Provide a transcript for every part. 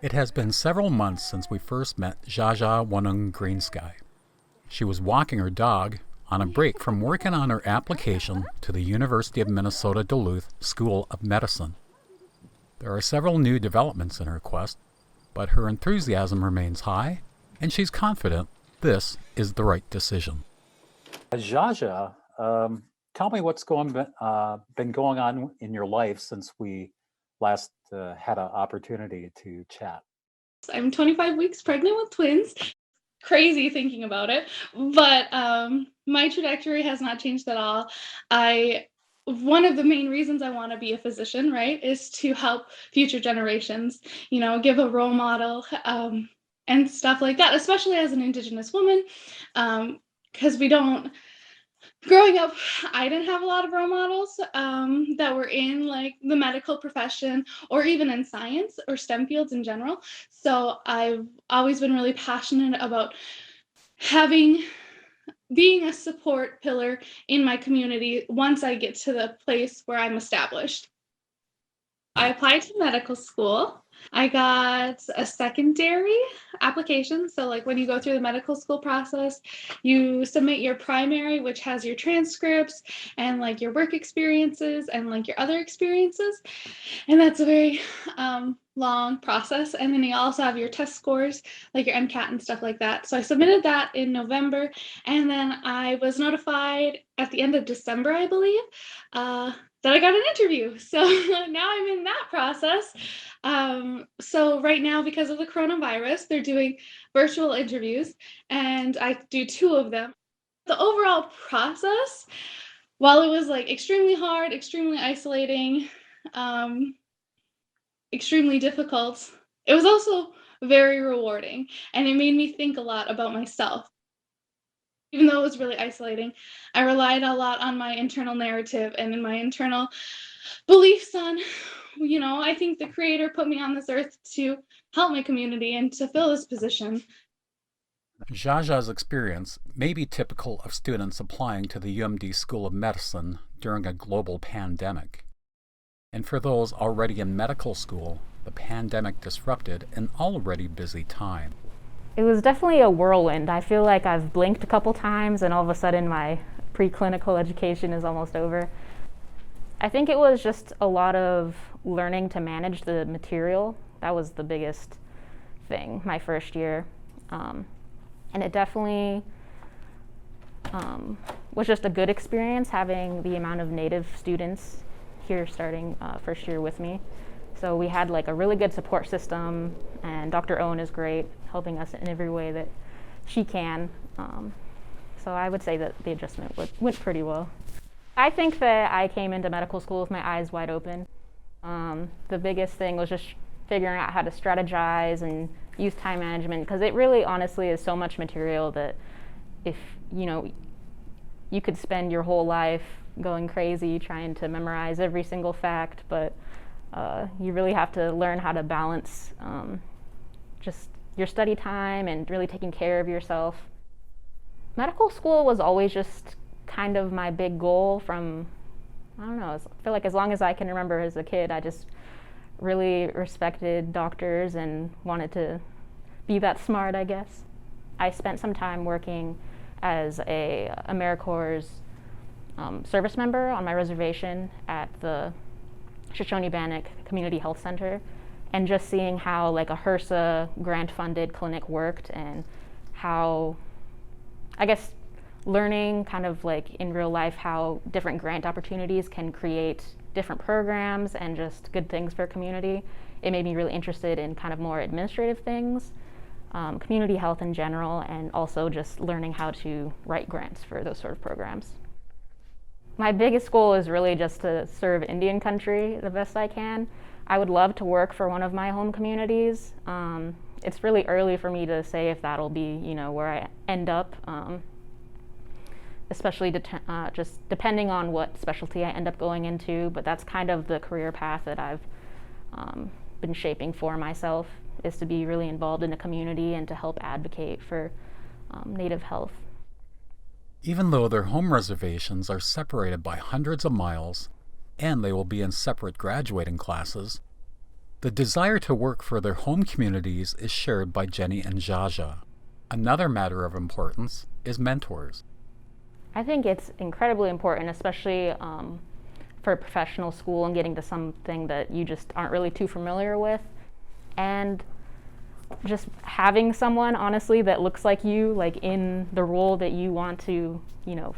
It has been several months since we first met Zhaa Zhaa Greensky. She was walking her dog on a break from working on her application to the University of Minnesota Duluth School of Medicine. There are several new developments in her quest, but her enthusiasm remains high, and she's confident this is the right decision. Zhaa Zhaa, tell me what's been going on in your life since we last had an opportunity to chat. I'm 25 weeks pregnant with twins. Crazy thinking about it, but my trajectory has not changed at all. One of the main reasons I want to be a physician, right, is to help future generations, give a role model and stuff like that, especially as an Indigenous woman, because growing up, I didn't have a lot of role models that were in like the medical profession or even in science or STEM fields in general. So I've always been really passionate about being a support pillar in my community once I get to the place where I'm established. I applied to medical school. I got a secondary application. So like when you go through the medical school process, you submit your primary, which has your transcripts and like your work experiences and like your other experiences. And that's a very long process. And then you also have your test scores, like your MCAT and stuff like that. So I submitted that in November. And then I was notified at the end of December, I believe, that I got an interview. So now I'm in that process. So right now, because of the coronavirus, they're doing virtual interviews and I do 2 of them. The overall process, while it was like extremely hard, extremely isolating, extremely difficult, it was also very rewarding and it made me think a lot about myself. Even though it was really isolating, I relied a lot on my internal narrative and in my internal beliefs on, I think the creator put me on this earth to help my community and to fill this position. Zhaa Zhaa's experience may be typical of students applying to the UMD School of Medicine during a global pandemic. And for those already in medical school, the pandemic disrupted an already busy time. It was definitely a whirlwind. I feel like I've blinked a couple times and all of a sudden my preclinical education is almost over. I think it was just a lot of learning to manage the material. That was the biggest thing my first year. And it definitely was just a good experience having the amount of Native students here starting first year with me. So we had like a really good support system, and Dr. Owen is great, helping us in every way that she can. So I would say that the adjustment went pretty well. I think that I came into medical school with my eyes wide open. The biggest thing was just figuring out how to strategize and use time management, because it really honestly is so much material that if you could spend your whole life going crazy trying to memorize every single fact, but you really have to learn how to balance just your study time and really taking care of yourself. Medical school was always just kind of my big goal from, I don't know, I feel like as long as I can remember as a kid, I just really respected doctors and wanted to be that smart, I guess. I spent some time working as a AmeriCorps service member on my reservation at the Shoshone-Bannock Community Health Center, and just seeing how like a HRSA grant-funded clinic worked and how, I guess, learning kind of like in real life how different grant opportunities can create different programs and just good things for a community. It made me really interested in kind of more administrative things, community health in general, and also just learning how to write grants for those sort of programs. My biggest goal is really just to serve Indian country the best I can. I would love to work for one of my home communities. It's really early for me to say if that'll be, where I end up, especially just depending on what specialty I end up going into, but that's kind of the career path that I've been shaping for myself, is to be really involved in a community and to help advocate for Native health. Even though their home reservations are separated by hundreds of miles, and they will be in separate graduating classes, The desire to work for their home communities is shared by Jennie and Zhaa Zhaa. Another matter of importance is mentors. I think it's incredibly important, especially for a professional school and getting to something that you just aren't really too familiar with. And just having someone, honestly, that looks like you, like in the role that you want to,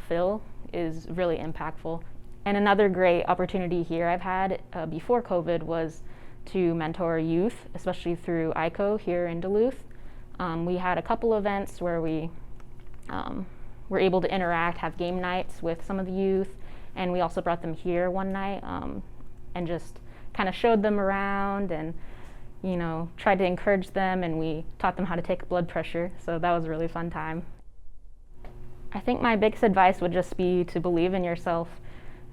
fill, is really impactful. And another great opportunity here I've had before COVID was to mentor youth, especially through ICO here in Duluth. We had a couple events where we were able to interact, have game nights with some of the youth, and we also brought them here one night and just kind of showed them around and tried to encourage them, and we taught them how to take blood pressure, so that was a really fun time. I think my biggest advice would just be to believe in yourself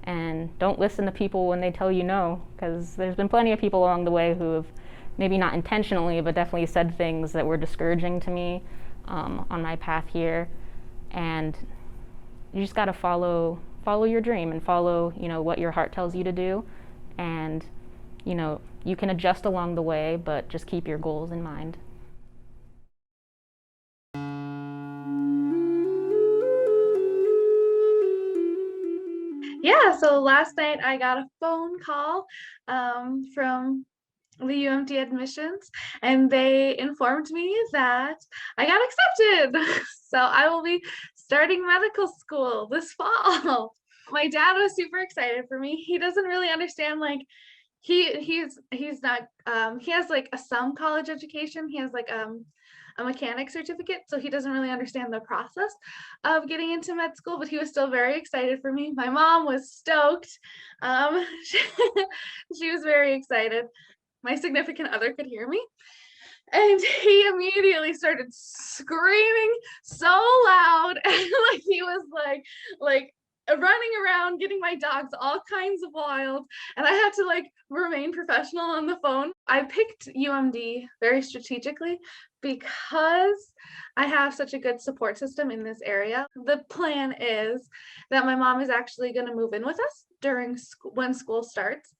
and don't listen to people when they tell you no, because there's been plenty of people along the way who have maybe not intentionally, but definitely said things that were discouraging to me on my path here. And you just got to follow your dream and follow what your heart tells you to do, and you can adjust along the way, but just keep your goals in mind. Yeah, so last night I got a phone call from the UMD admissions, and they informed me that I got accepted. So I will be starting medical school this fall. My dad was super excited for me. He doesn't really understand, like, he's not he has like some college education. He has like a mechanic certificate, so he doesn't really understand the process of getting into med school, but he was still very excited for me. My mom was stoked. She was very excited. My significant other could hear me, and he immediately started screaming so loud, and like he was like running around, getting my dogs all kinds of wild, and I had to like remain professional on the phone. I picked UMD very strategically because I have such a good support system in this area. The plan is that my mom is actually going to move in with us during when school starts.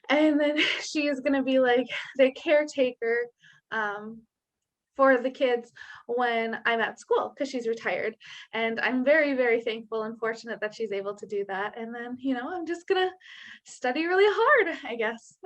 And then she is going to be like the caretaker for the kids when I'm at school, because she's retired. And I'm very, very thankful and fortunate that she's able to do that. And then, I'm just going to study really hard, I guess.